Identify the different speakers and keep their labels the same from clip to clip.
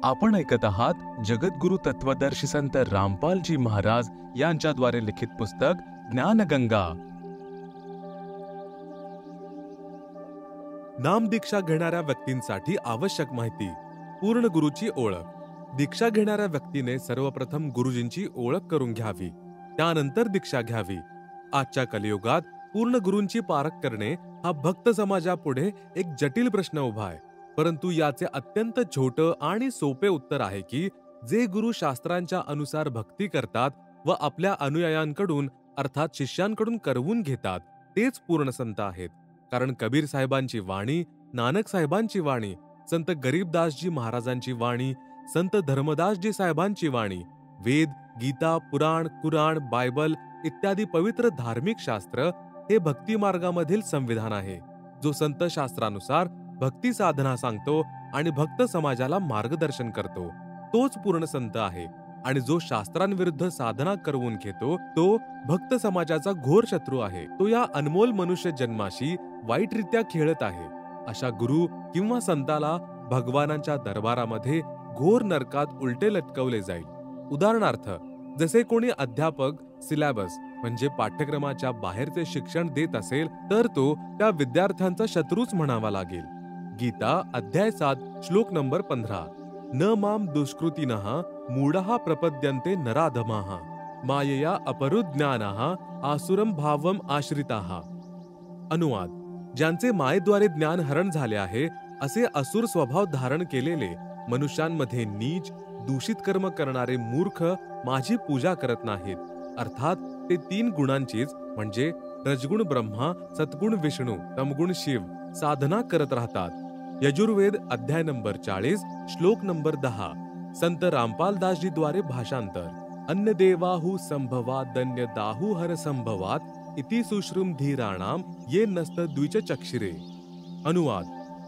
Speaker 1: आपण ऐकत आहात जगद्गुरु तत्वदर्शी संत रामपालजी महाराज यांच्याद्वारे लिखित पुस्तक ज्ञानगंगा।
Speaker 2: नामदीक्षा घेणाऱ्या व्यक्तींसाठी आवश्यक माहिती। पूर्ण गुरुची ओळख। दीक्षा घेणाऱ्या व्यक्तीने सर्वप्रथम गुरुजींची ओळख करून घ्यावी, त्यानंतर दीक्षा घ्यावी। आजच्या कलियुगात पूर्ण गुरूंची पारख करणे हा भक्त समाजापुढे एक जटिल प्रश्न उभा आहे, परंतु याचे अत्यंत छोटे आणि सोपे उत्तर आहे की जे गुरु शास्त्रांच्या अनुसार भक्ती करतात व आपल्या अनुयायांकडून अर्थात शिष्यांकडून करवून घेतात तेच पूर्ण संत आहेत। कारण कबीर साहेबांची वाणी, नानक साहेबांची वाणी, संत गरीबदासजी महाराजांची वाणी, संत धर्मदासजी साहेबांची वाणी, वेद, गीता, पुराण, कुराण, बायबल इत्यादी पवित्र धार्मिक शास्त्र हे भक्ती मार्गामधील संविधान आहे, जो संत शास्त्रानुसार भक्ती साधना सांगतो आणि भक्त समाजाला मार्गदर्शन करतो तोच पूर्ण संत आहे। आणि जो शास्त्रांविरुद्ध साधना करवून घेतो तो भक्त समाजाचा घोर शत्रू आहे। तो या अनमोल मनुष्य जन्माशी वाईटरित्या खेळत आहे। अशा गुरु किंवा संताला भगवानांच्या दरबारामध्ये घोर नरकात उलटे लटकवले जाईल। उदाहरणार्थ, जसे कोणी अध्यापक सिलेबस म्हणजे पाठ्यक्रमाच्या बाहेरचे शिक्षण देत असेल तर तो त्या विद्यार्थ्यांचा शत्रूच म्हणावा लागेल। गीता अध्याय 7 श्लोक नंबर 15। न माम दुष्कृतिनः मूढः प्रपद्यन्ते नराधमाः मायया अपरुज्ञानाः आसुरम भावम आश्रिताः। अनुवाद: ज्यांचे मायेद्वारे ज्ञान हरण झाले आहे असे असुर स्वभाव धारण केलेले मनुष्यांमध्ये नीच दूषित कर्म करणारे मूर्ख माझी पूजा करत नाहीत। अर्थात ते 3 गुणांचीच म्हणजे रजगुण ब्रह्मा, सद्गुण विष्णू, तमगुण शिव साधना करत राहतात। यजुर्वेद अध्याय नंबर 40 श्लोक नंबर 10। संत रामपालदासजी द्वारे भाषांतर। अन्य देवाहु संभवादन्य दाहु हर संभवात इति सुश्रुम धीराणाम ये नस्त द्विच चक्षिरे। अनुवाद: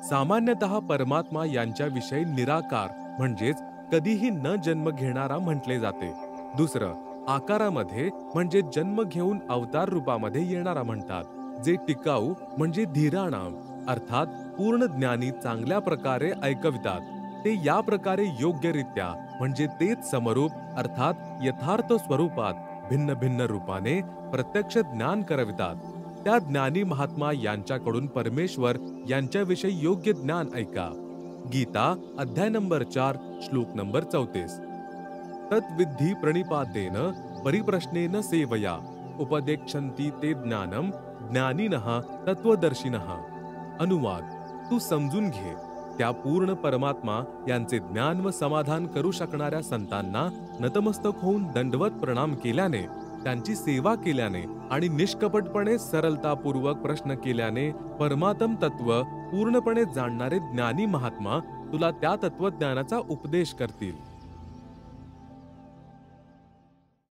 Speaker 2: सामान्यतः परमात्मा यांच्याविषयी निराकार म्हणजेच कधीही न जन्म घेणारा म्हटले जाते। दुसरं आकारामध्ये म्हणजे जन्म घेऊन अवतार रूपामध्ये येणारा म्हणतात। जे टिकाऊ म्हणजे धीराणाम अर्थात पूर्ण ज्ञानी चांगल्या प्रकारे ऐकवितात, ते या प्रकारे योग्यरित्या म्हणजे तेच समरूप अर्थात यथार्थ स्वरूपात भिन्न भिन्न रूपाने प्रत्यक्ष ज्ञान करवितात। त्या ज्ञानी महात्मा यांच्याकडून परमेश्वर यांच्याविषयी योग्य ज्ञान ऐका। गीता अध्याय नंबर 4 श्लोक नंबर 34। तद्विद्धि प्रणिपातेन परिप्रश्नेन सेवया उपदेक्षन्ति ते ज्ञानम ज्ञानिनः तत्वदर्शिनः। अनुवाद: तू समजून घे, त्या पूर्ण परमात्मा यांचे ज्ञान व समाधान करू शकणाऱ्या संतांना नतमस्तक होऊन दंडवत प्रणाम केल्याने, त्यांची सेवा केल्याने आणि निष्कपटपणे सरलतापूर्वक प्रश्न केल्याने परमात्म तत्व पूर्णपणे जाणणारे ज्ञानी महात्मा तुला त्या तत्वज्ञानाचा उपदेश करतील।